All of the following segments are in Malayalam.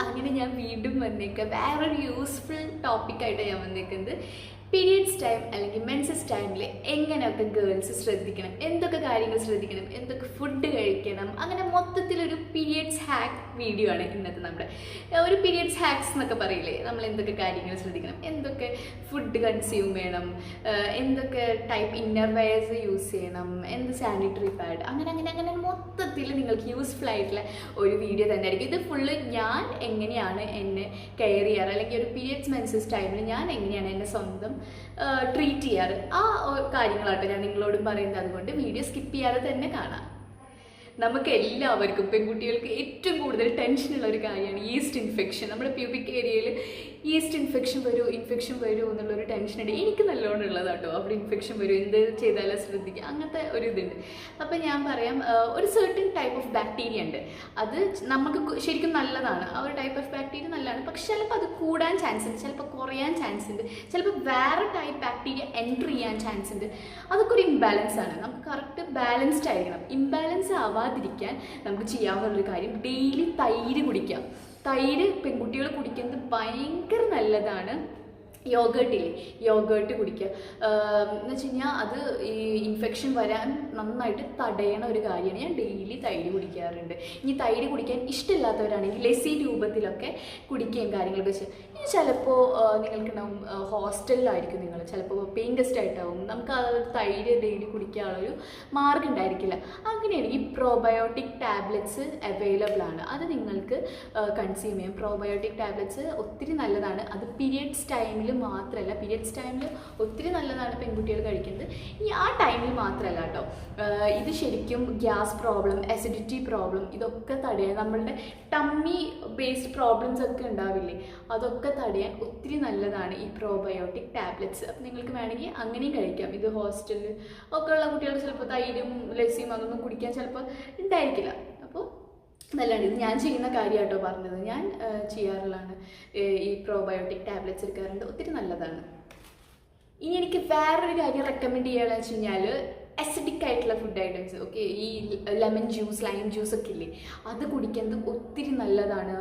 അങ്ങനെ ഞാൻ വീണ്ടും വന്നേക്കാം വേറൊരു യൂസ്ഫുൾ ടോപ്പിക്കായിട്ട് ഞാൻ വന്നേക്കുന്നത് പീരിയഡ്സ് ടൈം അല്ലെങ്കിൽ മെൻസസ് ടൈമിൽ എങ്ങനെയൊക്കെ ഗേൾസ് ശ്രദ്ധിക്കണം, എന്തൊക്കെ കാര്യങ്ങൾ ശ്രദ്ധിക്കണം, എന്തൊക്കെ ഫുഡ് കഴിക്കണം, അങ്ങനെ മൊത്തത്തിലൊരു പീരിയഡ്സ് ഹാക്ക് വീഡിയോ ആണ് ഇന്നത്തെ നമ്മുടെ ഒരു പീരിയഡ്സ് ഹാക്സ് എന്നൊക്കെ പറയില്ലേ. നമ്മൾ എന്തൊക്കെ കാര്യങ്ങൾ ശ്രദ്ധിക്കണം, എന്തൊക്കെ ഫുഡ് കൺസ്യൂം ചെയ്യണം, എന്തൊക്കെ ടൈപ്പ് ഇന്നർ വെയർസ് യൂസ് ചെയ്യണം, എന്ത് സാനിറ്ററി പാഡ്, അങ്ങനെ മൊത്തത്തിൽ നിങ്ങൾക്ക് യൂസ്ഫുൾ ആയിട്ടുള്ള ഒരു വീഡിയോ തന്നെ ആയിരിക്കും. ഇത് ഫുള്ള് ഞാൻ എങ്ങനെയാണ് എന്നെ കെയർ ചെയ്യാറ്, അല്ലെങ്കിൽ ഒരു പീരിയഡ്സ് മെൻസസ് ടൈമിൽ ഞാൻ എങ്ങനെയാണ് എന്നെ സ്വന്തം ട്രീറ്റ് ചെയ്യാറ്, ആ കാര്യങ്ങളാട്ടോ ഞാൻ നിങ്ങളോടും പറയുന്നത്. അതുകൊണ്ട് വീഡിയോ സ്കിപ്പ് ചെയ്യാതെ തന്നെ കാണാം. നമുക്ക് എല്ലാവർക്കും പെൺകുട്ടികൾക്ക് ഏറ്റവും കൂടുതൽ ടെൻഷനുള്ള ഒരു കാര്യമാണ് ഈസ്റ്റ് ഇൻഫെക്ഷൻ. നമ്മുടെ പ്യൂബിക് ഏരിയയിൽ ഈസ്റ്റ് ഇൻഫെക്ഷൻ വരുമോ എന്നുള്ളൊരു ടെൻഷനുണ്ട്. എനിക്ക് നല്ലോണം ഉള്ളതാട്ടോ. അവിടെ ഇൻഫെക്ഷൻ വരും, എന്ത് ചെയ്താലും ശ്രദ്ധിക്കുക, അങ്ങനത്തെ ഒരു ഇതുണ്ട്. അപ്പം ഞാൻ പറയാം, ഒരു സെർട്ടൻ ടൈപ്പ് ഓഫ് ബാക്ടീരിയ ഉണ്ട്, അത് നമുക്ക് ശരിക്കും നല്ലതാണ്. ആ ഒരു ടൈപ്പ് ഓഫ് ബാക്ടീരിയ നല്ലതാണ്. പക്ഷെ ചിലപ്പോൾ അത് കൂടാൻ ചാൻസ് ഉണ്ട്, ചിലപ്പോൾ കുറയാൻ ചാൻസ് ഉണ്ട്, ചിലപ്പോൾ വേറെ ടൈപ്പ് ബാക്ടീരിയ എൻറ്റർ ചെയ്യാൻ ചാൻസ് ഉണ്ട്. അതൊക്കെ ഒരു ഇംബാലൻസ് ആണ്. നമുക്ക് കറക്റ്റ് ബാലൻസ്ഡ് ആയിരിക്കണം. ഇംബാലൻസ് ആവാതിരിക്കാൻ നമുക്ക് ചെയ്യാവുന്നൊരു കാര്യം ഡെയിലി തൈര് കുടിക്കാം. തൈര് പെൺകുട്ടികൾ കുടിക്കുന്നത് ഭയങ്കര നല്ലതാണ്. യോഗേർട്ട് കുടിക്കുക എന്ന് വെച്ച് കഴിഞ്ഞാൽ അത് ഈ ഇൻഫെക്ഷൻ വരാൻ നന്നായിട്ട് തടയണ ഒരു കാര്യമാണ്. ഞാൻ ഡെയിലി തൈര് കുടിക്കാറുണ്ട്. ഇനി തൈര് കുടിക്കാൻ ഇഷ്ടമില്ലാത്തവരാണെങ്കിൽ ലസ്സി രൂപത്തിലൊക്കെ കുടിക്കുകയും കാര്യങ്ങളൊക്കെ ചെയ്യും. ഇനി ചിലപ്പോൾ നിങ്ങൾക്കുണ്ടാവും ഹോസ്റ്റലിലായിരിക്കും, നിങ്ങൾ ചിലപ്പോൾ പെയിൻ ഗസ്റ്റ് ആയിട്ടാവും, നമുക്ക് ആ തൈര് ഡെയിലി കുടിക്കാനുള്ളൊരു മാർഗം ഉണ്ടായിരിക്കില്ല. അങ്ങനെയാണെങ്കിൽ പ്രോബയോട്ടിക് ടാബ്ലറ്റ്സ് അവൈലബിൾ ആണ്. അത് നിങ്ങൾക്ക് കൺസ്യൂം ചെയ്യാം. പ്രോബയോട്ടിക് ടാബ്ലറ്റ്സ് ഒത്തിരി നല്ലതാണ്. അത് പീരിയഡ്സ് ടൈമിൽ മാത്രമല്ല, പീരിയഡ്സ് ടൈമിൽ ഒത്തിരി നല്ലതാണ് പെൺകുട്ടികൾ കഴിക്കുന്നത്. ഇനി ആ ടൈമിൽ മാത്രമല്ല കേട്ടോ, ഇത് ശരിക്കും ഗ്യാസ് പ്രോബ്ലം, അസിഡിറ്റി പ്രോബ്ലം, ഇതൊക്കെ തടയാൻ, നമ്മളുടെ ടമ്മി ബേസ്ഡ് പ്രോബ്ലംസ് ഒക്കെ ഉണ്ടാവില്ലേ, അതൊക്കെ തടയാൻ ഒത്തിരി നല്ലതാണ് ഈ പ്രോബയോട്ടിക് ടാബ്ലറ്റ്സ്. അപ്പം നിങ്ങൾക്ക് വേണമെങ്കിൽ അങ്ങനെയും കഴിക്കാം. ഇത് ഹോസ്റ്റലിൽ ഒക്കെ ഉള്ള കുട്ടികൾ ചിലപ്പോൾ തൈരും ലസ്സിയും അതൊന്നും കുടിക്കാൻ ചിലപ്പോൾ ഉണ്ടായിരിക്കില്ല. അപ്പോൾ നല്ലതാണ്. ഇത് ഞാൻ ചെയ്യുന്ന കാര്യമാട്ടോ പറഞ്ഞത്, ഞാൻ ചെയ്യാറുള്ളതാണ്. ഈ പ്രോബയോട്ടിക് ടാബ്ലറ്റ്സ് എടുക്കാറുണ്ട്, ഒത്തിരി നല്ലതാണ്. ഇനി എനിക്ക് വേറൊരു കാര്യം റെക്കമെൻഡ് ചെയ്യുകയെന്ന് വെച്ച് കഴിഞ്ഞാൽ അസിഡിക് ആയിട്ടുള്ള ഫുഡ് ഐറ്റംസ്. ഓക്കെ, ഈ ലെമൺ ജ്യൂസ്, ലൈം ജ്യൂസ് ഒക്കെ ഇല്ലേ, അത് കുടിക്കുന്നത് ഒത്തിരി നല്ലതാണ്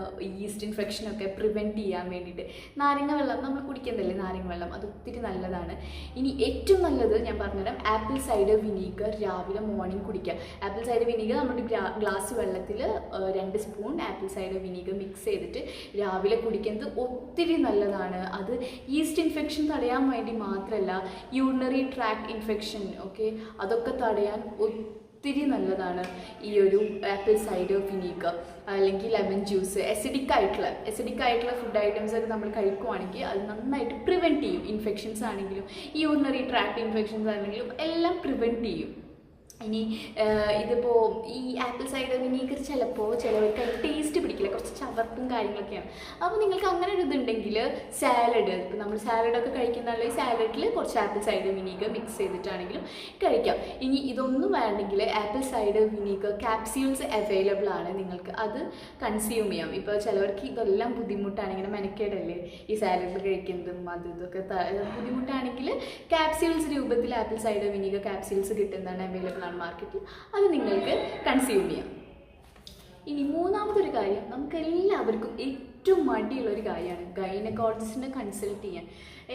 ഈസ്റ്റ് ഇൻഫെക്ഷനൊക്കെ പ്രിവെൻറ്റ് ചെയ്യാൻ വേണ്ടിയിട്ട്. നാരങ്ങ വെള്ളം നമ്മൾ കുടിക്കുന്നതല്ലേ, നാരങ്ങ വെള്ളം, അത് ഒത്തിരി നല്ലതാണ്. ഇനി ഏറ്റവും നല്ലത് ഞാൻ പറഞ്ഞുതരാം, ആപ്പിൾ സൈഡർ വിനീഗർ രാവിലെ മോർണിംഗ് കുടിക്കുക. ആപ്പിൾ സൈഡർ വിനീഗർ നമ്മുടെ ഗ്ലാസ് വെള്ളത്തിൽ 2 spoon apple cider vinegar mix ചെയ്തിട്ട് രാവിലെ കുടിക്കുന്നത് ഒത്തിരി നല്ലതാണ്. അത് ഈസ്റ്റ് ഇൻഫെക്ഷൻ തടയാൻ വേണ്ടി മാത്രമല്ല, യൂറിനറി ട്രാക്ട് ഇൻഫെക്ഷൻ, ഓക്കെ, അതൊക്കെ തടയാൻ ഒത്തിരി നല്ലതാണ് ഈ ഒരു ആപ്പിൾ സൈഡർ വിനീഗർ അല്ലെങ്കിൽ ലെമൺ ജ്യൂസ്. അസിഡിക് ആയിട്ടുള്ള ഫുഡ് ഐറ്റംസ് ഒക്കെ നമ്മൾ കഴിക്കുവാണെങ്കിൽ അത് നന്നായിട്ട് പ്രിവെൻറ്റ് ചെയ്യും. ഇൻഫെക്ഷൻസ് ആണെങ്കിലും യൂറിനറി ട്രാക്ട് ഇൻഫെക്ഷൻസ് ആണെങ്കിലും എല്ലാം പ്രിവെൻറ്റ് ചെയ്യും. ഇനി ഇതിപ്പോൾ ഈ ആപ്പിൾ സൈഡർ വിനീഗർ ചിലവർക്ക് അതിന് ടേസ്റ്റ് പിടിക്കില്ല, കുറച്ച് ചവർപ്പും കാര്യങ്ങളൊക്കെയാണ്. അപ്പോൾ നിങ്ങൾക്ക് അങ്ങനെ ഒരു ഇതുണ്ടെങ്കിൽ സാലഡ്, ഇപ്പോൾ നമ്മൾ സാലഡൊക്കെ കഴിക്കുന്നതാണെങ്കിൽ സാലഡിൽ കുറച്ച് ആപ്പിൾ സൈഡർ വിനീഗർ മിക്സ് ചെയ്തിട്ടാണെങ്കിലും കഴിക്കാം. ഇനി ഇതൊന്നും വേണമെങ്കിൽ apple cider vinegar capsules available ആണ്, നിങ്ങൾക്ക് അത് കൺസ്യൂം ചെയ്യാം. ഇപ്പോൾ ചിലവർക്ക് ഇതെല്ലാം ബുദ്ധിമുട്ടാണ്, ഇങ്ങനെ മെനക്കേടല്ലേ ഈ സാലഡിൽ കഴിക്കുന്നതും ഇതൊക്കെ ബുദ്ധിമുട്ടാണെങ്കിൽ ക്യാപ്സ്യൂൾസ് രൂപത്തിൽ ആപ്പിൾ സൈഡർ വിനീഗർ ക്യാപ്സ്യൂൾസ് കിട്ടുന്നതാണ്, അവൈലബിൾ ആണ് മാർക്കറ്റിൽ. അത് നിങ്ങൾക്ക് കൺസ്യൂം ചെയ്യാം. ഇനി മൂന്നാമതൊരു കാര്യം, നമുക്ക് എല്ലാവർക്കും ഏറ്റവും മടിയുള്ളൊരു കാര്യമാണ് ഗൈനക്കോളജിസ്റ്റിനെ കൺസൾട്ട് ചെയ്യാൻ.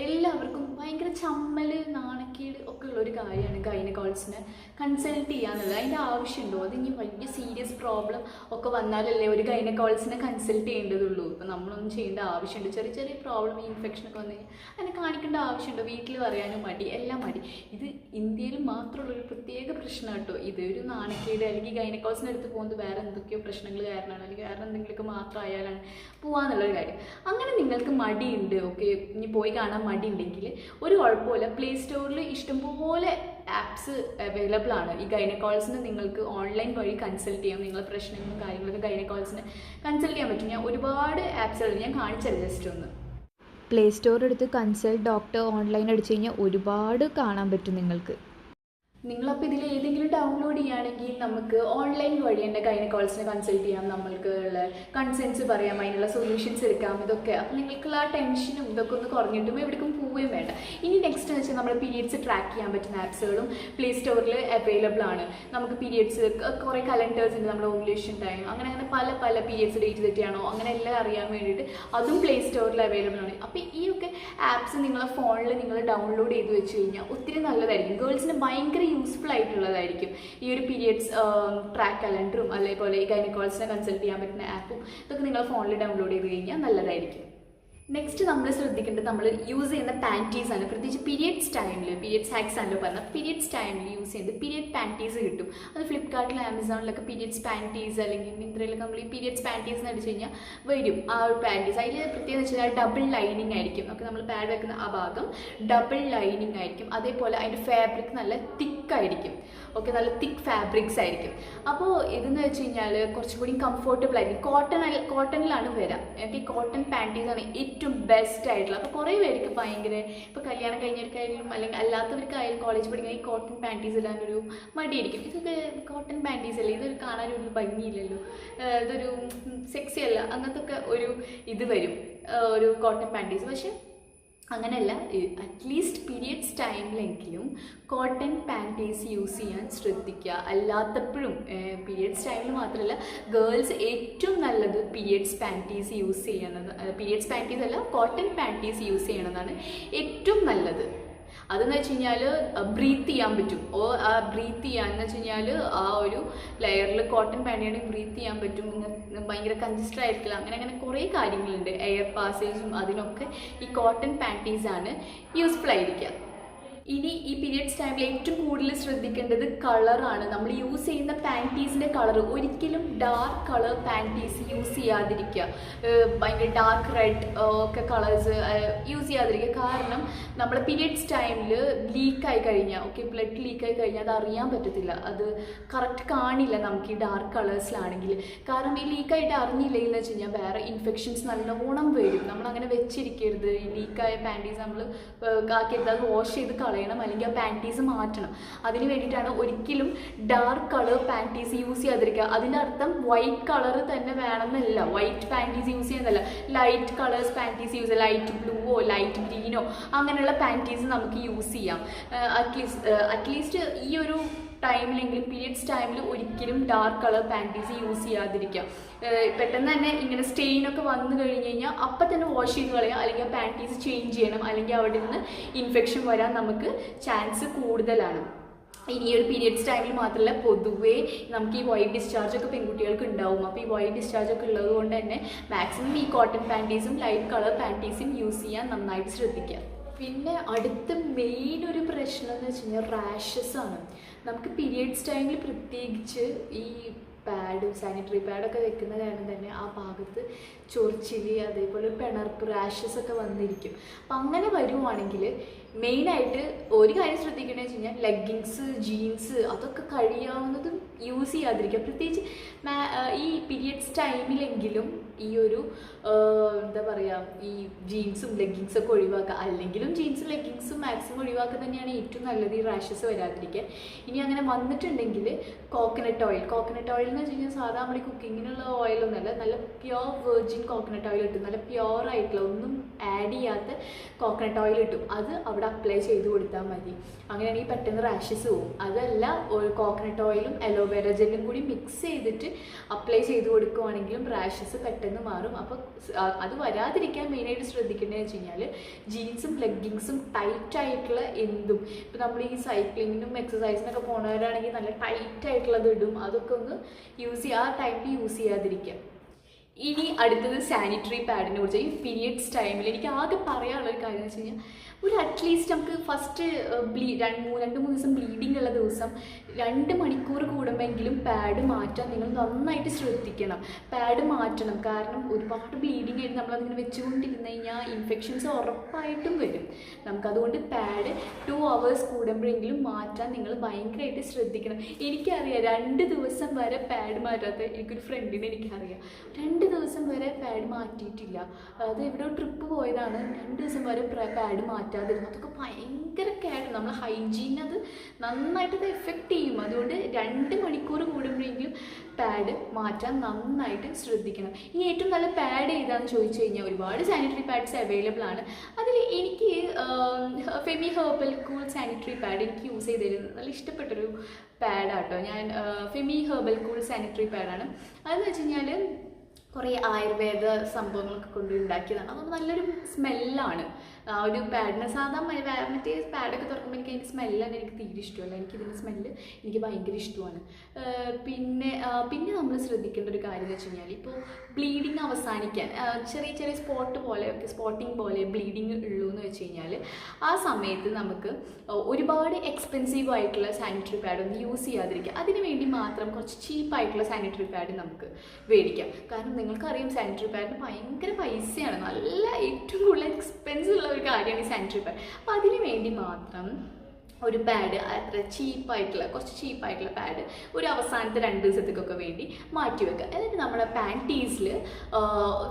എല്ലാവർക്കും ഭയങ്കര ചമ്മൽ, നാണക്കേട് ഒക്കെ ഉള്ളൊരു കാര്യമാണ് ഗൈനക്കോളജിസ്റ്റിനെ കൺസൾട്ട് ചെയ്യാന്നുള്ളത്. അതിൻ്റെ ആവശ്യമുണ്ടോ? അത് ഇനി വലിയ സീരിയസ് പ്രോബ്ലം ഒക്കെ വന്നാലല്ലേ ഒരു ഗൈനക്കോളജിസ്റ്റിനെ കൺസൾട്ട് ചെയ്യേണ്ടതുള്ളൂ. ഇപ്പം നമ്മളൊന്നും ചെയ്യേണ്ട ആവശ്യമുണ്ട്. ചെറിയ പ്രോബ്ലം, ഇൻഫെക്ഷനൊക്കെ വന്നു കഴിഞ്ഞാൽ അതിനെ കാണിക്കേണ്ട ആവശ്യമുണ്ടോ? വീട്ടിൽ പറയാനും മടി, എല്ലാം മടി. ഇത് ഇന്ത്യയിൽ മാത്രമുള്ളൊരു പ്രത്യേക പ്രശ്നം കേട്ടോ. ഇതൊരു നാണക്കേട്, അല്ലെങ്കിൽ ഗൈനക്കോളജിസ്റ്റിൻ്റെ അടുത്ത് പോകുന്നത് വേറെ എന്തൊക്കെയോ പ്രശ്നങ്ങൾ കാരണമാണ്, അല്ലെങ്കിൽ വേറെ എന്തെങ്കിലുമൊക്കെ മാത്രമായാലാണ് പോകാന്നുള്ളൊരു കാര്യം. അങ്ങനെ നിങ്ങൾക്ക് മടിയുണ്ട്, ഓക്കെ, ഇനി പോയി കാണാൻ മടി ഉണ്ടെങ്കിൽ ഒരു കുഴപ്പമില്ല. പ്ലേ സ്റ്റോറിൽ ഇഷ്ടംപോലെ ആപ്സ് അവൈലബിൾ ആണ്. ഈ ഗൈനക്കോളജിസ്റ്റിനെ നിങ്ങൾക്ക് ഓൺലൈൻ വഴി കൺസൾട്ട് ചെയ്യാം. നിങ്ങളുടെ പ്രശ്നങ്ങളും കാര്യങ്ങളൊക്കെ ഗൈനക്കോളജിസ്റ്റിനെ കൺസൾട്ട് ചെയ്യാൻ പറ്റും. ഞാൻ ഒരുപാട് ആപ്സുകൾ ഞാൻ കാണിച്ചത് ജസ്റ്റ് ഒന്ന്. പ്ലേ സ്റ്റോർ എടുത്ത് കൺസൾട്ട് ഡോക്ടർ ഓൺലൈൻ അടിച്ചു കഴിഞ്ഞാൽ ഒരുപാട് കാണാൻ പറ്റും നിങ്ങൾക്ക്. നിങ്ങളപ്പോൾ ഇതിൽ ഏതെങ്കിലും ഡൗൺലോഡ് ചെയ്യുകയാണെങ്കിൽ നമുക്ക് ഓൺലൈൻ വഴി എൻ്റെ ഗൈനക്കോളജിനെ കൺസൾട്ട് ചെയ്യാം, നമ്മൾക്ക് ഉള്ള കൺസേൺസ് പറയാം, അതിനുള്ള സൊല്യൂഷൻസ് എടുക്കാം. ഇതൊക്കെ അപ്പോൾ നിങ്ങൾക്കുള്ള ആ ടെൻഷനും ഇതൊക്കെ ഒന്ന് കുറഞ്ഞിട്ടും എവിടേക്കും പോവുകയും വേണ്ട. ഇനി നെക്സ്റ്റ് എന്ന് വെച്ചാൽ നമ്മുടെ പീരിയഡ്സ് ട്രാക്ക് ചെയ്യാൻ പറ്റുന്ന ആപ്സുകളും പ്ലേ സ്റ്റോറിൽ അവൈലബിൾ ആണ്. നമുക്ക് പീരിയഡ്സ് കുറേ കലണ്ടേഴ്സ് ഉണ്ട്, നമ്മുടെ ഓവുലേഷൻ ടൈം, അങ്ങനെ അങ്ങനെ പല പല പീരിയഡ്സ് ഡേറ്റ് തെറ്റിയാണോ അങ്ങനെ എല്ലാം അറിയാൻ വേണ്ടിയിട്ട് അതും പ്ലേ സ്റ്റോറിൽ അവൈലബിൾ ആണ്. അപ്പോൾ ഈ ഒക്കെ ആപ്സ് നിങ്ങളെ ഫോണിൽ നിങ്ങൾ ഡൗൺലോഡ് ചെയ്ത് വെച്ച് കഴിഞ്ഞാൽ ഒത്തിരി നല്ലതായിരിക്കും. ഗേൾസിന് ഭയങ്കര യൂസ്ഫുൾ ആയിട്ടുള്ളതായിരിക്കും ഈ ഒരു പീരിയഡ്സ് ട്രാക്ക് കലണ്ടറും അതേപോലെ ഗൈനക്കോളജിനെ കൺസൾട്ട് ചെയ്യാൻ പറ്റുന്ന ആപ്പും ഇതൊക്കെ നിങ്ങളുടെ ഫോണിൽ ഡൗൺലോഡ് ചെയ്ത് കഴിഞ്ഞാൽ നല്ലതായിരിക്കും. നെക്സ്റ്റ് നമ്മൾ ശ്രദ്ധിക്കേണ്ടത് നമ്മൾ യൂസ് ചെയ്യുന്ന പാൻറ്റീസ് ആണ്. പ്രത്യേകിച്ച് പീരിയഡ്സ് ടൈമിൽ, പീരിയഡ്സ് ഹാക്സ് ആണല്ലോ പറഞ്ഞാൽ, പീരിയഡ്സ് ടൈമിൽ യൂസ് ചെയ്യുന്നത് പീരിയഡ് പാൻറ്റീസ് കിട്ടും. അത് ഫ്ലിപ്കാർട്ടിലും ആമസോണിലൊക്കെ പീരിയഡ്സ് പാൻറ്റീസ് അല്ലെങ്കിൽ മിന്ത്രയിലൊക്കെ നമ്മൾ ഈ പീരിയഡ്സ് പാൻറ്റീസ് എന്ന് അടിച്ച് കഴിഞ്ഞാൽ വരും ആ ഒരു പാൻറ്റീസ്. അതിൽ പ്രത്യേകം വെച്ച് കഴിഞ്ഞാൽ ഡബിൾ ലൈനിങ് ആയിരിക്കും. ഒക്കെ നമ്മൾ പാഡ് വെക്കുന്ന ആ ഭാഗം ഡബിൾ ലൈനിങ് ആയിരിക്കും. അതേപോലെ അതിൻ്റെ ഫാബ്രിക് നല്ല തിക്കായിരിക്കും. ഓക്കെ, നല്ല തിക്ക് ഫാബ്രിക്സ് ആയിരിക്കും. അപ്പോൾ ഇതെന്ന് വെച്ച് കഴിഞ്ഞാൽ കുറച്ചും കൂടി കംഫർട്ടബിൾ ആയിരിക്കും. കോട്ടണിലാണ് വരാം. ഈ കോട്ടൺ പാൻറ്റീസാണ് ഏറ്റവും ബെസ്റ്റ് ആയിട്ടുള്ളത്. അപ്പോൾ കുറേ പേർക്ക് ഭയങ്കര ഇപ്പോൾ കല്യാണം കഴിഞ്ഞവർക്കായാലും അല്ലെങ്കിൽ അല്ലാത്തവർക്കായാലും കോളേജ് പഠിക്കുന്ന ഈ കോട്ടൺ പാൻറ്റീസ് ഇടാനൊരു മടിയായിരിക്കും. ഇതൊക്കെ കോട്ടൺ പാൻറ്റീസ് അല്ലേ, ഇതൊരു കാണാനൊരു ഭംഗിയില്ലല്ലോ, ഇതൊരു സെക്സി അല്ല, അങ്ങനത്തെ ഒക്കെ ഒരു ഇത് വരും ഒരു കോട്ടൺ പാൻറ്റീസ്. പക്ഷേ അങ്ങനെയല്ല, അറ്റ്ലീസ്റ്റ് പീരിയഡ്സ് ടൈമിലെങ്കിലും കോട്ടൺ പാൻറ്റീസ് യൂസ് ചെയ്യാൻ ശ്രദ്ധിക്കുക. അല്ലാത്തപ്പോഴും പീരിയഡ്സ് ടൈമിൽ മാത്രമല്ല, ഗേൾസ് ഏറ്റവും നല്ലത് പീരിയഡ്സ് പാൻറ്റീസ് യൂസ് ചെയ്യണമെന്ന്, പീരിയഡ്സ് പാൻറ്റീസ് അല്ല കോട്ടൺ പാൻറ്റീസ് യൂസ് ചെയ്യണമെന്നാണ് ഏറ്റവും നല്ലത്. അതെന്ന് വെച്ച് കഴിഞ്ഞാൽ ബ്രീത്ത് ചെയ്യാൻ പറ്റും. ബ്രീത്ത് ചെയ്യാന്ന് വെച്ച് കഴിഞ്ഞാൽ ആ ഒരു ലെയറിൽ കോട്ടൺ പാൻറ്റിയാണെങ്കിൽ ബ്രീത്ത് ചെയ്യാൻ പറ്റും, ഭയങ്കര കൺജസ്റ്റഡ് ആയിരിക്കില്ല. അങ്ങനെ അങ്ങനെ കുറേ കാര്യങ്ങളുണ്ട്, എയർ പാസേജും അതിനൊക്കെ ഈ കോട്ടൺ പാൻറ്റീസാണ് യൂസ്ഫുൾ ആയിരിക്കുക. ഇനി ഈ പീരിയഡ്സ് ടൈമിൽ ഏറ്റവും കൂടുതൽ ശ്രദ്ധിക്കേണ്ടത് കളറാണ്. നമ്മൾ യൂസ് ചെയ്യുന്ന പാൻറ്റീസിൻ്റെ കളർ ഒരിക്കലും ഡാർക്ക് കളർ പാൻറ്റീസ് യൂസ് ചെയ്യാതിരിക്കുക. ഭയങ്കര ഡാർക്ക് റെഡ് ഒക്കെ കളേഴ്സ് യൂസ് ചെയ്യാതിരിക്കുക. കാരണം നമ്മൾ പീരിയഡ്സ് ടൈമിൽ ലീക്കായി കഴിഞ്ഞാൽ, ഓക്കെ, ബ്ലഡ് ലീക്കായി കഴിഞ്ഞാൽ അത് അറിയാൻ പറ്റത്തില്ല, അത് കറക്റ്റ് കാണില്ല നമുക്ക് ഈ ഡാർക്ക് കളേഴ്സിലാണെങ്കിൽ. കാരണം ഈ ലീക്കായിട്ട് അറിഞ്ഞില്ലെങ്കിൽ എന്ന് വെച്ച് കഴിഞ്ഞാൽ വേറെ ഇൻഫെക്ഷൻസ് നല്ലോണം വരും. നമ്മളങ്ങനെ വെച്ചിരിക്കരുത്. ഈ ലീക്കായ പാൻറ്റീസ് നമ്മൾ ആക്കിയത് അത് വാഷ് ചെയ്ത് കളയണം, അല്ലെങ്കിൽ ആ പാൻറ്റീസ് മാറ്റണം. അതിന് വേണ്ടിയിട്ടാണ് ഒരിക്കലും ഡാർക്ക് കളർ പാൻറ്റീസ് യൂസ് ചെയ്യാതിരിക്കുക. അതിൻ്റെ അർത്ഥം വൈറ്റ് കളർ തന്നെ വേണമെന്നല്ല, വൈറ്റ് പാൻറ്റീസ് യൂസ് ചെയ്യുന്നതല്ല, ലൈറ്റ് കളേഴ്സ് പാൻറ്റീസ് യൂസ് ചെയ്യാം. ലൈറ്റ് ബ്ലൂവോ ലൈറ്റ് ഗ്രീനോ അങ്ങനെയുള്ള പാൻറ്റീസ് നമുക്ക് യൂസ് ചെയ്യാം. അറ്റ്ലീസ്റ്റ് ഈ ഒരു ടൈമിലെങ്കിലും പീരിയഡ്സ് ടൈമിൽ ഒരിക്കലും ഡാർക്ക് കളർ പാൻറ്റീസ് യൂസ് ചെയ്യാതിരിക്കാം. പെട്ടെന്ന് തന്നെ ഇങ്ങനെ സ്റ്റെയിനൊക്കെ വന്നു കഴിഞ്ഞ് കഴിഞ്ഞാൽ അപ്പം തന്നെ വാഷ് ചെയ്ത് കളയുക, അല്ലെങ്കിൽ ആ പാൻറ്റീസ് ചേഞ്ച് ചെയ്യണം, അല്ലെങ്കിൽ അവിടെ നിന്ന് ഇൻഫെക്ഷൻ വരാൻ നമുക്ക് ചാൻസ് കൂടുതലാണ്. ഇനി ഒരു പീരിയഡ്സ് ടൈമിൽ മാത്രമല്ല, പൊതുവേ നമുക്ക് ഈ വൈറ്റ് ഡിസ്ചാർജ് ഒക്കെ പെൺകുട്ടികൾക്ക് ഉണ്ടാവും. അപ്പോൾ ഈ വൈറ്റ് ഡിസ്ചാർജ് ഒക്കെ ഉള്ളത് കൊണ്ട് തന്നെ മാക്സിമം ഈ കോട്ടൺ പാൻറ്റീസും ലൈറ്റ് കളർ പാൻറ്റീസും യൂസ് ചെയ്യാൻ നന്നായിട്ട് ശ്രദ്ധിക്കുക. പിന്നെ അടുത്ത മെയിൻ ഒരു പ്രശ്നം എന്ന് വെച്ച് കഴിഞ്ഞാൽ റാഷസ് ആണ്. നമുക്ക് പീരിയഡ്സ് ടൈമിൽ പ്രത്യേകിച്ച് ഈ പാഡ്, സാനിറ്ററി പാഡൊക്കെ വെക്കുന്ന കാരണം തന്നെ ആ ഭാഗത്ത് ചൊറിച്ചിൽ, അതേപോലെ പിണർപ്പ്, റാഷസ് ഒക്കെ വന്നിരിക്കും. അപ്പം അങ്ങനെ വരുവാണെങ്കിൽ മെയിനായിട്ട് ഒരു കാര്യം ശ്രദ്ധിക്കണമെന്ന് വെച്ച് കഴിഞ്ഞാൽ ലെഗിങ്സ്, ജീൻസ് അതൊക്കെ കഴിയാവുന്നതും യൂസ് ചെയ്യാതിരിക്കുക. പ്രത്യേകിച്ച് ഈ പീരിയഡ്സ് ടൈമിലെങ്കിലും ഈ ഒരു എന്താ പറയുക, ഈ ജീൻസും ലെഗിങ്സൊക്കെ ഒഴിവാക്കുക. അല്ലെങ്കിലും ജീൻസും ലെഗിങ്സും മാക്സിമം ഒഴിവാക്കുക തന്നെയാണ് ഏറ്റവും നല്ലത് ഈ റാഷസ് വരാതിരിക്കാൻ. ഇനി അങ്ങനെ വന്നിട്ടുണ്ടെങ്കിൽ കോക്കനട്ട് ഓയിൽ എന്ന് വെച്ച് കഴിഞ്ഞാൽ സാധാരണ നമ്മൾ ഈ കുക്കിങ്ങിനുള്ള ഓയിലൊന്നുമല്ല, നല്ല പ്യോർ വെർജിൻ കോക്കനട്ട് ഓയിൽ കിട്ടും. നല്ല പ്യോർ ആയിട്ടുള്ള ഒന്നും ആഡ് ചെയ്യാത്ത കോക്കനട്ട് ഓയിൽ കിട്ടും. അത് അവിടെ അപ്ലൈ ചെയ്ത് കൊടുത്താൽ മതി. അങ്ങനെയാണെങ്കിൽ പെട്ടെന്ന് റാഷസ് പോവും. അതല്ല, ഒരു കോക്കനട്ട് ഓയിലും അലോവേര ജെല്ലും കൂടി മിക്സ് ചെയ്തിട്ട് അപ്ലൈ ചെയ്ത് കൊടുക്കുവാണെങ്കിലും റാഷസ് പെട്ടെന്ന് മാറും. അപ്പോൾ അത് വരാതിരിക്കാൻ മെയിനായിട്ട് ശ്രദ്ധിക്കേണ്ടതെന്ന് വെച്ച് കഴിഞ്ഞാൽ ജീൻസും ലെഗിങ്സും ടൈറ്റായിട്ടുള്ള എന്തും, ഇപ്പോൾ നമ്മൾ ഈ സൈക്ലിങ്ങിനും എക്സസൈസിനൊക്കെ പോകുന്നവരാണെങ്കിൽ നല്ല ടൈറ്റായിട്ടുള്ളത് ഇടും. അതൊക്കെ ഒന്ന് യൂസ് ചെയ്യുക, ആ ടൈമിൽ യൂസ് ചെയ്യാതിരിക്കുക. ഇനി അടുത്തത് സാനിറ്ററി പാഡിനെ കുറിച്ച്. ഈ പീരിയഡ്സ് ടൈമിൽ എനിക്ക് ആകെ പറയാനുള്ളൊരു കാര്യം എന്ന് വെച്ച് കഴിഞ്ഞാൽ, ഒരു അറ്റ്ലീസ്റ്റ് നമുക്ക് ഫസ്റ്റ് 2-3 ദിവസം ബ്ലീഡിങ് ഉള്ള ദിവസം 2 മണിക്കൂർ കൂടുമ്പോഴെങ്കിലും പാഡ് മാറ്റാൻ നിങ്ങൾ നന്നായിട്ട് ശ്രദ്ധിക്കണം. പാഡ് മാറ്റണം. കാരണം ഒരുപാട് ബ്ലീഡിങ് ആയിട്ട് നമ്മളതിങ്ങനെ വെച്ചുകൊണ്ടിരുന്ന് കഴിഞ്ഞാൽ ഇൻഫെക്ഷൻസ് ഉറപ്പായിട്ടും വരും. നമുക്കതുകൊണ്ട് പാഡ് 2 hours കൂടുമ്പോഴെങ്കിലും മാറ്റാൻ നിങ്ങൾ ഭയങ്കരമായിട്ട് ശ്രദ്ധിക്കണം. എനിക്കറിയാം 2 ദിവസം വരെ പാഡ് മാറ്റാത്ത എനിക്കൊരു ഫ്രണ്ടിനെ എനിക്കറിയാം. 2 ദിവസം വരെ പാഡ് പാഡ് മാറ്റിയിട്ടില്ല. അത് എവിടെയോ ട്രിപ്പ് പോയതാണ്, 2 ദിവസം വരെ പാഡ് മാറ്റാതിരുന്നു. അതൊക്കെ ഭയങ്കര കേട്. നമ്മൾ ഹൈജീൻ അത് നന്നായിട്ട് അത് എഫക്റ്റ് ചെയ്യും. അതുകൊണ്ട് 2 മണിക്കൂർ കൂടുമ്പോഴെങ്കിലും പാഡ് മാറ്റാൻ നന്നായിട്ട് ശ്രദ്ധിക്കണം. ഇനി ഏറ്റവും നല്ല പാഡ് ഏതാണെന്ന് ചോദിച്ചു കഴിഞ്ഞാൽ ഒരുപാട് സാനിറ്ററി പാഡ്സ് അവൈലബിൾ ആണ്. അതിൽ എനിക്ക് Femi herbal cool sanitary pad എനിക്ക് യൂസ് ചെയ്തിരുന്നത് നല്ല ഇഷ്ടപ്പെട്ടൊരു പാഡാട്ടോ. ഞാൻ ഫെമി ഹെർബൽ കൂൾ സാനിറ്ററി പാഡാണ്. അതെന്ന് വെച്ച് കഴിഞ്ഞാൽ കുറേ ആയുർവേദ സംഭവങ്ങളൊക്കെ കൊണ്ട് ഉണ്ടാക്കിയതാണ്. അപ്പോൾ നല്ലൊരു സ്മെല്ലാണ് ആ ഒരു പാഡിന്. സാധാ മറ്റേ പാഡൊക്കെ തുറക്കുമ്പോൾ എനിക്ക് അതിൻ്റെ സ്മെല്ലാണ് എനിക്ക് തീരെ ഇഷ്ടമല്ല. എനിക്കിതിൻ്റെ സ്മെല്ല് എനിക്ക് ഭയങ്കര ഇഷ്ടമാണ്. പിന്നെ നമ്മൾ ശ്രദ്ധിക്കേണ്ട ഒരു കാര്യം എന്ന് വെച്ച് കഴിഞ്ഞാൽ, ഇപ്പോൾ ബ്ലീഡിങ് അവസാനിക്കാൻ ചെറിയ ചെറിയ സ്പോട്ടിങ് പോലെ ബ്ലീഡിങ് ഉള്ളൂ എന്ന് വെച്ച് കഴിഞ്ഞാൽ ആ സമയത്ത് നമുക്ക് ഒരുപാട് എക്സ്പെൻസീവ് ആയിട്ടുള്ള സാനിറ്ററി പാഡ് ഒന്നും യൂസ് ചെയ്യാതിരിക്കുക. അതിന് വേണ്ടി മാത്രം കുറച്ച് ചീപ്പായിട്ടുള്ള സാനിറ്ററി പാഡ് നമുക്ക് മേടിക്കാം. കാരണം നിങ്ങൾക്കറിയാം സാനിറ്ററി പാഡിന് ഭയങ്കര പൈസയാണ്. നല്ല ഏറ്റവും കൂടുതൽ എക്സ്പെൻസ് ഉള്ള ഒരു കാര്യമാണ് ഈ സാനിറ്ററി പാഡ്. അപ്പോൾ അതിന് വേണ്ടി മാത്രം ഒരു പാഡ് അത്ര കുറച്ച് ചീപ്പായിട്ടുള്ള പാഡ് ഒരു അവസാനത്തെ 2 ദിവസത്തേക്കൊക്കെ വേണ്ടി മാറ്റി വെക്കുക. എന്നിട്ട് നമ്മുടെ പാൻറ്റീസിൽ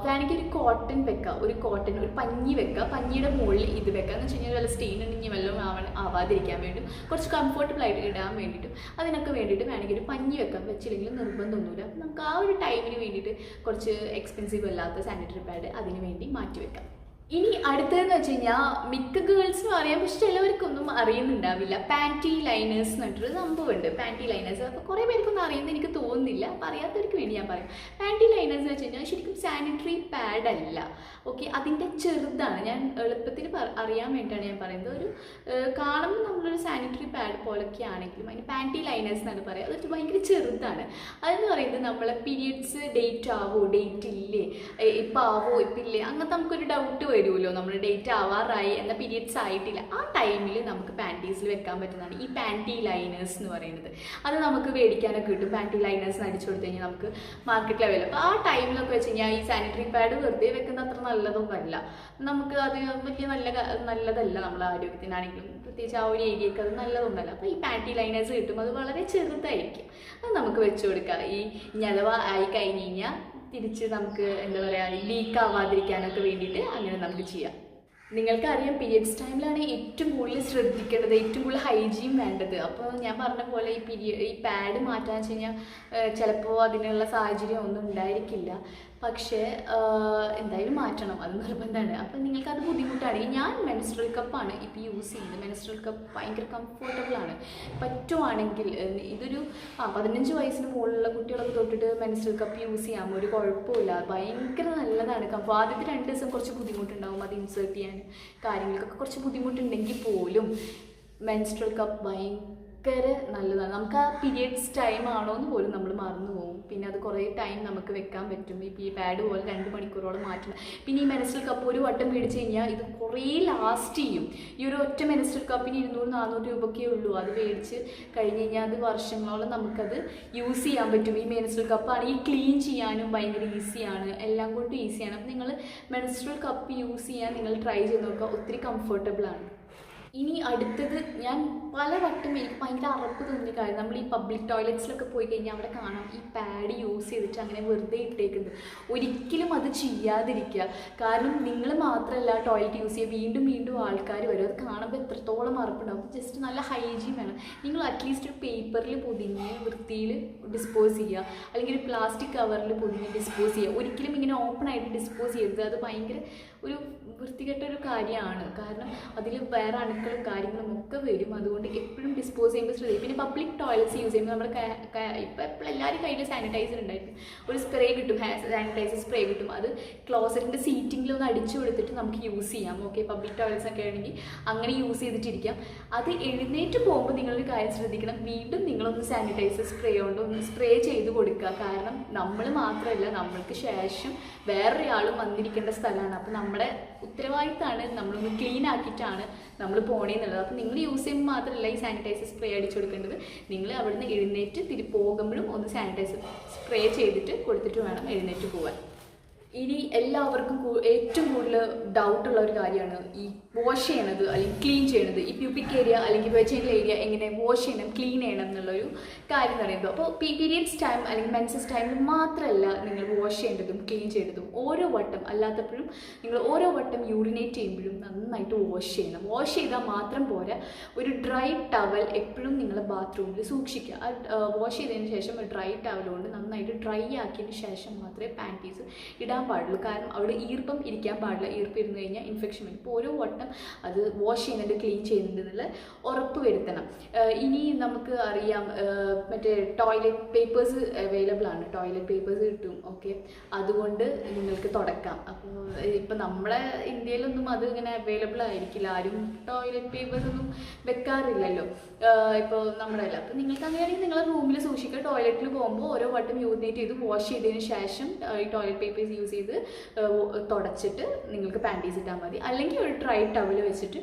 വേണമെങ്കിൽ ഒരു കോട്ടൺ വെക്കുക, ഒരു പഞ്ഞി വെക്കുക. പഞ്ഞിയുടെ മുകളിൽ ഇത് വെക്കുക എന്ന് വെച്ച് കഴിഞ്ഞാൽ വല്ല സ്റ്റെയിൻ ഉണ്ടെങ്കിൽ വെള്ളം ആവാതിരിക്കാൻ വേണ്ടിയിട്ടും കുറച്ച് കംഫർട്ടബിൾ ആയിട്ട് ഇടാൻ വേണ്ടിയിട്ടും അതിനൊക്കെ വേണ്ടിയിട്ട് വേണമെങ്കിൽ ഒരു പഞ്ഞി വെക്കാം. വെച്ചില്ലെങ്കിൽ നിർബന്ധമൊന്നുമില്ല. അപ്പം നമുക്ക് ആ ഒരു ടൈമിന് വേണ്ടിയിട്ട് കുറച്ച് എക്സ്പെൻസീവ് അല്ലാത്ത സാനിറ്ററി പാഡ് അതിന് വേണ്ടി മാറ്റി വെക്കാം. ഇനി അടുത്തതെന്ന് വെച്ച് കഴിഞ്ഞാൽ മിക്ക ഗേൾസിനും അറിയാം, പക്ഷെ ചിലവർക്കൊന്നും അറിയുന്നുണ്ടാവില്ല. പാൻറ്റി ലൈനേഴ്സ് എന്ന് പറഞ്ഞിട്ടൊരു സംഭവമുണ്ട്. പാൻറ്റി ലൈനേഴ്സ് അപ്പോൾ കുറേ പേർക്കൊന്നും അറിയുന്നത് എനിക്ക് തോന്നുന്നില്ല. അപ്പോൾ അറിയാത്തവർക്ക് വേണ്ടി ഞാൻ പറയാം. പാൻറ്റി ലൈനേഴ്സ് എന്ന് വെച്ച് കഴിഞ്ഞാൽ ശരിക്കും സാനിറ്ററി പാഡ് അല്ല. ഓക്കെ, അതിൻ്റെ ചെറുതാണ്. ഞാൻ എളുപ്പത്തിൽ അറിയാൻ വേണ്ടിയിട്ടാണ് ഞാൻ പറയുന്നത്. ഒരു കാണുമ്പോൾ നമ്മളൊരു സാനിറ്ററി പാഡ് പോലൊക്കെ ആണെങ്കിലും അതിന് പാൻറ്റി ലൈനേഴ്സ് എന്നാണ് പറയുക. അത് ഭയങ്കര ചെറുതാണ്. അതെന്ന് പറയുന്നത് നമ്മളെ പീരിയഡ്സ് ഡേറ്റ് ആവോ ഡേറ്റ് ഇല്ലേ, ഇപ്പം ആവോ ഇപ്പം ഇല്ലേ, അങ്ങനത്തെ നമുക്കൊരു ഡൗട്ട് വരുമല്ലോ. നമ്മുടെ ഡേറ്റ് ആവാറായി എന്ന പീരിയഡ്സ് ആയിട്ടില്ല, ആ ടൈമിൽ നമുക്ക് പാൻറ്റീസിൽ വെക്കാൻ പറ്റുന്നതാണ് ഈ പാൻറ്റി ലൈനേഴ്സ് എന്ന് പറയുന്നത്. അത് നമുക്ക് മേടിക്കാനൊക്കെ കിട്ടും. പാൻറ്റി ലൈനേഴ്സ് അടിച്ചു കൊടുത്തു കഴിഞ്ഞാൽ നമുക്ക് മാർക്കറ്റിൽ അവൈലബിൾ. അപ്പോൾ ആ ടൈമിലൊക്കെ വെച്ച് കഴിഞ്ഞാൽ ഈ സാനിറ്ററി പാഡ് വെറുതെ വെക്കുന്ന അത്ര നല്ലതൊന്നുമല്ല. നമുക്ക് അത് വലിയ നല്ലതല്ല നമ്മുടെ ആരോഗ്യത്തിനാണെങ്കിലും, പ്രത്യേകിച്ച് ആ ഒരു ഏരിയക്ക് അത് നല്ലതൊന്നുമല്ല. അപ്പോൾ ഈ പാൻറ്റി ലൈനേഴ്സ് കിട്ടും. അത് വളരെ ചെറുതായിരിക്കും. അത് നമുക്ക് വെച്ച് കൊടുക്കാം. ഇനി അഥവാ ആയി കഴിഞ്ഞ് കഴിഞ്ഞാൽ തിരിച്ച് നമുക്ക് എന്താ പറയുക, ലീക്ക് ആവാതിരിക്കാനൊക്കെ വേണ്ടിയിട്ട് അങ്ങനെ നമുക്ക് ചെയ്യാം. നിങ്ങൾക്കറിയാം പീരിയഡ്സ് ടൈമിലാണ് ഏറ്റവും കൂടുതൽ ശ്രദ്ധിക്കേണ്ടത്, ഏറ്റവും കൂടുതൽ ഹൈജീൻ വേണ്ടത്. അപ്പോൾ ഞാൻ പറഞ്ഞ പോലെ ഈ പാഡ് മാറ്റാന്ന് വെച്ച് കഴിഞ്ഞാൽ ചിലപ്പോൾ അതിനുള്ള സാഹചര്യം ഒന്നും ഉണ്ടായിരിക്കില്ല. പക്ഷേ എന്തായാലും മാറ്റണം, അത് നിർബന്ധമാണ്. അപ്പം നിങ്ങൾക്കത് ബുദ്ധിമുട്ടാണെങ്കിൽ ഞാൻ മെൻസ്ട്രൽ കപ്പാണ് ഇപ്പോൾ യൂസ് ചെയ്യുന്നത്. മെൻസ്ട്രൽ കപ്പ് ഭയങ്കര കംഫർട്ടബിളാണ്. പറ്റുവാണെങ്കിൽ ഇതൊരു 15 വയസ്സിന് മുകളിലുള്ള കുട്ടികളൊക്കെ തൊട്ടിട്ട് മെൻസ്ട്രൽ കപ്പ് യൂസ് ചെയ്യാം, ഒരു കുഴപ്പമില്ല. ഭയങ്കര നല്ലതാണ്. ആദ്യത്തെ 2 ദിവസം കുറച്ച് ബുദ്ധിമുട്ടുണ്ടാവും അത് ഇൻസേർട്ട് ചെയ്യാൻ, കാര്യങ്ങൾക്കൊക്കെ കുറച്ച് ബുദ്ധിമുട്ടുണ്ടെങ്കിൽ പോലും മെൻസ്ട്രൽ കപ്പ് ഭയങ്കര നല്ലതാണ്. നമുക്ക് ആ പീരിയഡ്സ് ടൈം ആണോ എന്ന് പോലും നമ്മൾ മറന്നു പോകും. പിന്നെ അത് കുറേ ടൈം നമുക്ക് വെക്കാൻ പറ്റും. ഈ പാഡ് പോലെ 2 മണിക്കൂറോളം മാറ്റണം. പിന്നെ ഈ മെൻസ്ട്രൽ കപ്പ് ഒരു വട്ടം മേടിച്ച് കഴിഞ്ഞാൽ ഇത് കുറേ ലാസ്റ്റ് ചെയ്യും. ഈ ഒരു ഒറ്റ മെൻസ്ട്രൽ കപ്പിന് 200-400 രൂപയൊക്കെ ഉള്ളൂ. അത് മേടിച്ച് കഴിഞ്ഞ് കഴിഞ്ഞാൽ അത് വർഷങ്ങളോളം നമുക്കത് യൂസ് ചെയ്യാൻ പറ്റും. ഈ മെൻസ്ട്രൽ കപ്പാണെങ്കിൽ ക്ലീൻ ചെയ്യാനും ഭയങ്കര ഈസിയാണ്, എല്ലാം കൊണ്ടും ഈസിയാണ്. അപ്പം നിങ്ങൾ മെൻസ്ട്രൽ കപ്പ് യൂസ് ചെയ്യാൻ നിങ്ങൾ ട്രൈ ചെയ്ത് നോക്കുക, ഒത്തിരി കംഫർട്ടബിളാണ്. ഇനി അടുത്തത്, ഞാൻ പലവട്ടം എനിക്ക് ഭയങ്കര അറപ്പ് തോന്നിയ കാര്യം, നമ്മൾ ഈ പബ്ലിക് ടോയ്ലറ്റ്സിലൊക്കെ പോയി കഴിഞ്ഞാൽ അവിടെ കാണാം ഈ പാഡ് യൂസ് ചെയ്തിട്ട് അങ്ങനെ വെറുതെ ഇട്ടേക്കുന്നത്. ഒരിക്കലും അത് ചെയ്യാതിരിക്കുക. കാരണം നിങ്ങൾ മാത്രമല്ല ടോയ്ലറ്റ് യൂസ് ചെയ്യുക, വീണ്ടും വീണ്ടും ആൾക്കാർ വരും. അത് കാണുമ്പോൾ എത്രത്തോളം അറപ്പുണ്ടാവും. ജസ്റ്റ് നല്ല ഹൈജീൻ വേണം. നിങ്ങൾ അറ്റ്ലീസ്റ്റ് ഒരു പേപ്പറിൽ പൊതിഞ്ഞ് വൃത്തിയിൽ ഡിസ്പോസ് ചെയ്യുക, അല്ലെങ്കിൽ ഒരു പ്ലാസ്റ്റിക് കവറിൽ പൊതിഞ്ഞ് ഡിസ്പോസ് ചെയ്യുക. ഒരിക്കലും ഇങ്ങനെ ഓപ്പൺ ആയിട്ട് ഡിസ്പോസ് ചെയ്യരുത്. അത് ഭയങ്കര ഒരു വൃത്തികെട്ട ഒരു കാര്യമാണ്. കാരണം അതിൽ വേറെ അണുക്കളും കാര്യങ്ങളും ഒക്കെ വരും. അതുകൊണ്ട് എപ്പോഴും ഡിസ്പോസ് ചെയ്യുമ്പോൾ ശ്രദ്ധിക്കും. പിന്നെ പബ്ലിക് ടോയ്ലറ്റ്സ് യൂസ് ചെയ്യുമ്പോൾ നമ്മുടെ ഇപ്പോൾ എപ്പോഴും എല്ലാവരും കയ്യിൽ സാനിറ്റൈസർ ഉണ്ടായിരിക്കും. ഒരു സ്പ്രേ കിട്ടും, സാനിറ്റൈസർ സ്പ്രേ കിട്ടും. അത് ക്ലോസറ്റിൻ്റെ സീറ്റിങ്ങിലൊന്ന് അടിച്ചു കൊടുത്തിട്ട് നമുക്ക് യൂസ് ചെയ്യാം. ഓക്കെ, പബ്ലിക് ടോയ്ലറ്റ്സ് ഒക്കെ ആണെങ്കിൽ അങ്ങനെ യൂസ് ചെയ്തിട്ടിരിക്കാം. അത് എഴുന്നേറ്റ് പോകുമ്പോൾ നിങ്ങളൊരു കാര്യം ശ്രദ്ധിക്കണം, വീണ്ടും നിങ്ങളൊന്ന് സാനിറ്റൈസർ സ്പ്രേ കൊണ്ട് ഒന്ന് സ്പ്രേ ചെയ്ത് കൊടുക്കുക. കാരണം നമ്മൾ മാത്രമല്ല, നമ്മൾക്ക് ശേഷം വേറൊരാളും വന്നിരിക്കേണ്ട സ്ഥലമാണ്. അപ്പോൾ നമ്മുടെ ഉത്തരവാദിത്തമാണ് നമ്മളൊന്ന് ക്ലീൻ ആക്കിയിട്ടാണ് നമ്മൾ പോണേന്നുള്ളത്. അപ്പോൾ നിങ്ങൾ യൂസ് ചെയ്യുമ്പോൾ മാത്രമല്ല ഈ സാനിറ്റൈസർ സ്പ്രേ അടിച്ചു കൊടുക്കേണ്ടത്. നിങ്ങൾ അവിടുന്ന് എഴുന്നേറ്റ് പോകുമ്പോഴും ഒന്ന് സാനിറ്റൈസർ സ്പ്രേ ചെയ്തിട്ട് കൊടുത്തിട്ട് വേണം എഴുന്നേറ്റ് പോകാൻ. ഇനി എല്ലാവർക്കും ഏറ്റവും കൂടുതൽ ഡൗട്ടുള്ള ഒരു കാര്യമാണ് ഈ വാഷ് ചെയ്യണത് അല്ലെങ്കിൽ ക്ലീൻ ചെയ്യണത്. ഈ പ്യൂപ്പിക് ഏരിയ അല്ലെങ്കിൽ വെജൈനൽ ഏരിയ എങ്ങനെ വാഷ് ചെയ്യണം, ക്ലീൻ ചെയ്യണം എന്നുള്ളൊരു കാര്യം എന്ന് പറയുമ്പോൾ, അപ്പോൾ പീരിയഡ്സ് ടൈം അല്ലെങ്കിൽ മെൻസസ് ടൈമിൽ മാത്രമല്ല നിങ്ങൾ വാഷ് ചെയ്യേണ്ടതും ക്ലീൻ ചെയ്യേണ്ടതും, ഓരോ വട്ടം അല്ലാത്തപ്പോഴും നിങ്ങൾ ഓരോ വട്ടം യൂറിനേറ്റ് ചെയ്യുമ്പോഴും നന്നായിട്ട് വാഷ് ചെയ്യണം. വാഷ് ചെയ്താൽ മാത്രം പോരാ, ഒരു ഡ്രൈ ടവൽ എപ്പോഴും നിങ്ങൾ ബാത്റൂമിൽ സൂക്ഷിക്കുക. വാഷ് ചെയ്തതിന് ശേഷം ഡ്രൈ ടവൽ കൊണ്ട് നന്നായിട്ട് ഡ്രൈ ആക്കിയതിന് ശേഷം മാത്രമേ പാൻറ്റീസ് ഇടാൻ പാടുള്ളൂ. കാരണം അവിടെ ഈർപ്പം ഇരിക്കാൻ പാടില്ല. ഈർപ്പം ഇരുന്ന് കഴിഞ്ഞാൽ ഇൻഫെക്ഷൻ വരും. ഇപ്പോൾ ഓരോ വട്ടം അത് വാഷ് ചെയ്യുന്നുണ്ട്, ക്ലീൻ ചെയ്യുന്നുണ്ട് എന്നുള്ള ഉറപ്പ് വരുത്തണം. ഇനി നമുക്ക് അറിയാം മറ്റേ ടോയ്ലറ്റ് പേപ്പേഴ്സ് അവൈലബിൾ ആണ്, ടോയ്ലറ്റ് പേപ്പേഴ്സ് കിട്ടും. ഓക്കെ, അതുകൊണ്ട് നിങ്ങൾക്ക് തുടക്കാം. അപ്പോൾ ഇപ്പം നമ്മളെ ഇന്ത്യയിലൊന്നും അത് ഇങ്ങനെ അവൈലബിൾ ആയിരിക്കില്ല, ആരും ടോയ്ലറ്റ് പേപ്പേഴ്സ് ഒന്നും വെക്കാറില്ലല്ലോ ഇപ്പോൾ നമ്മുടെ അല്ല. അപ്പോൾ നിങ്ങൾക്ക് അങ്ങനെയാണെങ്കിൽ നിങ്ങളെ റൂമിൽ സൂക്ഷിക്കുക. ടോയ്ലറ്റിൽ പോകുമ്പോൾ ഓരോ വട്ടം യൂറിനേറ്റ് ചെയ്ത് വാഷ് ചെയ്തതിന് ശേഷം ഈ ടോയ്ലറ്റ് പേപ്പേഴ്സ് യൂസ് ചെയ്ത് തുടച്ചിട്ട് നിങ്ങൾക്ക് പാൻറ്റീസ് ഇട്ടാൽ മതി. അല്ലെങ്കിൽ ഒരു ഡ്രൈ ടവൽ വെച്ചിട്ട്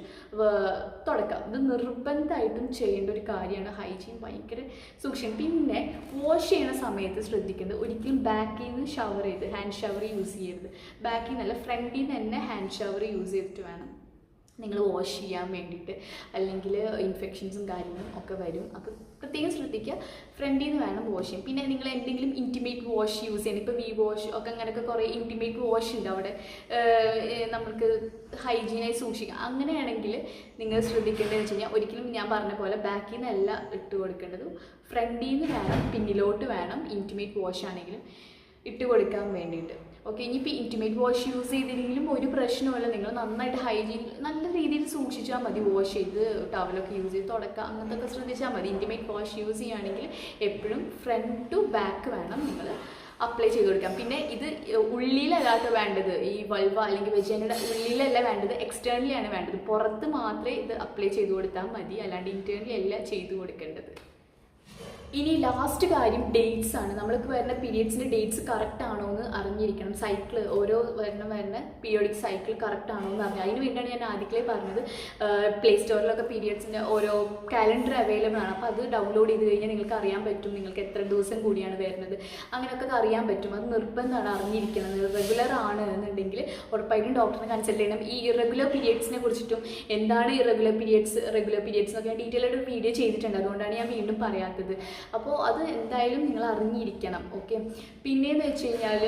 തുടക്കാം. ഇത് നിർബന്ധമായിട്ടും ചെയ്യേണ്ട ഒരു കാര്യമാണ്. ഹൈജീൻ ഭയങ്കര സൂക്ഷിക്കണം. പിന്നെ വാഷ് ചെയ്യണ സമയത്ത് ശ്രദ്ധിക്കുന്നത്, ഒരിക്കലും ബാക്കിൽ നിന്ന് ഷവർ ചെയ്ത് ഹാൻഡ് ഷവർ യൂസ് ചെയ്യരുത്. ബാക്കിൽ നിന്നല്ല, ഫ്രണ്ടിൽ നിന്ന് തന്നെ ഹാൻഡ് ഷവർ യൂസ് ചെയ്തിട്ട് വേണം നിങ്ങൾ വാഷ് ചെയ്യാൻ വേണ്ടിയിട്ട്, അല്ലെങ്കിൽ ഇൻഫെക്ഷൻസും കാര്യങ്ങളും ഒക്കെ വരും. അപ്പോൾ പ്രത്യേകം ശ്രദ്ധിക്കുക, ഫ്രണ്ടിൽ നിന്ന് വേണം വാഷ് ചെയ്യാൻ. പിന്നെ നിങ്ങൾ എന്തെങ്കിലും ഇൻറ്റിമേറ്റ് വാഷ് യൂസ് ചെയ്യണം. ഇപ്പോൾ വി വാഷ് ഒക്കെ അങ്ങനെയൊക്കെ കുറേ ഇൻറ്റിമേറ്റ് വാഷ് ഉണ്ട് അവിടെ, നമുക്ക് ഹൈജീനായി സൂക്ഷിക്കാം. അങ്ങനെയാണെങ്കിൽ നിങ്ങൾ ശ്രദ്ധിക്കേണ്ടതെന്ന് വെച്ച് കഴിഞ്ഞാൽ, ഒരിക്കലും ഞാൻ പറഞ്ഞ പോലെ ബാക്കിൽ നിന്നല്ല ഇട്ട് കൊടുക്കേണ്ടത്, ഫ്രണ്ടിൽ നിന്ന് വേണം, പിന്നിലോട്ട് വേണം ഇൻറ്റിമേറ്റ് വാഷ് ആണെങ്കിലും ഇട്ട് കൊടുക്കാൻ വേണ്ടിയിട്ട്. ഓക്കെ, ഇനിയിപ്പോൾ ഇൻറ്റിമേറ്റ് വാഷ് യൂസ് ചെയ്തില്ലെങ്കിലും ഒരു പ്രശ്നമല്ല. നിങ്ങൾ നന്നായിട്ട് ഹൈജീൻ നല്ല രീതിയിൽ സൂക്ഷിച്ചാൽ മതി. വാഷ് ചെയ്ത് ടവലൊക്കെ യൂസ് ചെയ്ത് തുടക്കുക, അങ്ങനത്തെ ഒക്കെ ശ്രദ്ധിച്ചാൽ മതി. ഇൻറ്റിമേറ്റ് വാഷ് യൂസ് ചെയ്യുകയാണെങ്കിൽ എപ്പോഴും ഫ്രണ്ട് ടു ബാക്ക് വേണം നിങ്ങൾ അപ്ലൈ ചെയ്ത് കൊടുക്കാം. പിന്നെ ഇത് ഉള്ളിലല്ലാത്ത വേണ്ടത്, ഈ വൾവ അല്ലെങ്കിൽ വെജൈനയുടെ ഉള്ളിലല്ല വേണ്ടത്, എക്സ്റ്റേണലി ആണ് വേണ്ടത്. പുറത്ത് മാത്രമേ ഇത് അപ്ലൈ ചെയ്ത് കൊടുത്താൽ മതി, അല്ലാണ്ട് ഇൻറ്റേർണലി അല്ല ചെയ്ത് കൊടുക്കേണ്ടത്. ഇനി ലാസ്റ്റ് കാര്യം ഡേറ്റ്സ് ആണ്. നമ്മൾക്ക് വരുന്ന പീരിയഡ്സിൻ്റെ ഡേറ്റ്സ് കറക്റ്റ് ആണോ എന്ന് അറിഞ്ഞിരിക്കണം. സൈക്കിൾ ഓരോ വരുന്ന പീരിയോഡിക് സൈക്കിൾ കറക്റ്റ് ആണോ എന്ന് അറിഞ്ഞാൽ, അതിന് വേണ്ടിയാണ് ഞാൻ ആദ്യമേ പറഞ്ഞത് പ്ലേ സ്റ്റോറിലൊക്കെ പീരിയഡ്സിൻ്റെ ഓരോ കാലണ്ടർ അവൈലബിൾ ആണ്. അപ്പോൾ അത് ഡൗൺലോഡ് ചെയ്ത് കഴിഞ്ഞാൽ നിങ്ങൾക്ക് അറിയാൻ പറ്റും നിങ്ങൾക്ക് എത്ര ദിവസം കൂടിയാണ് വരുന്നത്, അങ്ങനെയൊക്കെ അറിയാൻ പറ്റും. അത് നിർബന്ധമാണ് അറിഞ്ഞിരിക്കണം. റെഗുലർ ആണ് എന്നുണ്ടെങ്കിൽ ഉറപ്പായിട്ടും ഡോക്ടറിനെ കൺസൾട്ട് ചെയ്യണം. ഈ ഇറഗുലർ പീരിയഡ്സിനെ കുറിച്ചിട്ടും എന്താണ് ഇറഗുലർ പീരിയഡ്സ് എന്നൊക്കെ ഡീറ്റെയിൽ ആയിട്ട് ഒരു വീഡിയോ ചെയ്തിട്ടുണ്ട്, അതുകൊണ്ടാണ് ഞാൻ വീണ്ടും പറയാത്തത്. അപ്പോൾ അത് എന്തായാലും നിങ്ങൾ അറിഞ്ഞിരിക്കണം. ഓക്കെ, പിന്നെയെന്ന് വെച്ച് കഴിഞ്ഞാൽ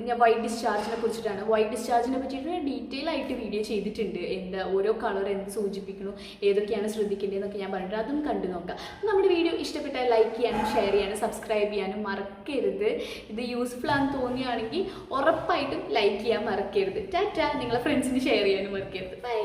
ഞാൻ വൈറ്റ് ഡിസ്ചാർജിനെ കുറിച്ചിട്ടാണ്. വൈറ്റ് ഡിസ്ചാർജിനെ പറ്റിയിട്ട് ഡീറ്റെയിൽ ആയിട്ട് വീഡിയോ ചെയ്തിട്ടുണ്ട്. എന്താ ഓരോ കളർ എന്ത് സൂചിപ്പിക്കുന്നു, ഏതൊക്കെയാണ് ശ്രദ്ധിക്കേണ്ടതെന്നൊക്കെ ഞാൻ പറഞ്ഞിട്ട് അതും കണ്ടു നോക്കാം. നമ്മുടെ വീഡിയോ ഇഷ്ടപ്പെട്ടാൽ ലൈക്ക് ചെയ്യാനും ഷെയർ ചെയ്യാനും സബ്സ്ക്രൈബ് ചെയ്യാനും മറക്കരുത്. ഇത് യൂസ്ഫുൾ ആണെന്ന് തോന്നുകയാണെങ്കിൽ ഉറപ്പായിട്ടും ലൈക്ക് ചെയ്യാൻ മറക്കരുത്. ടാറ്റ. നിങ്ങളെ ഫ്രണ്ട്സിന് ഷെയർ ചെയ്യാനും മറക്കരുത്. ബൈ.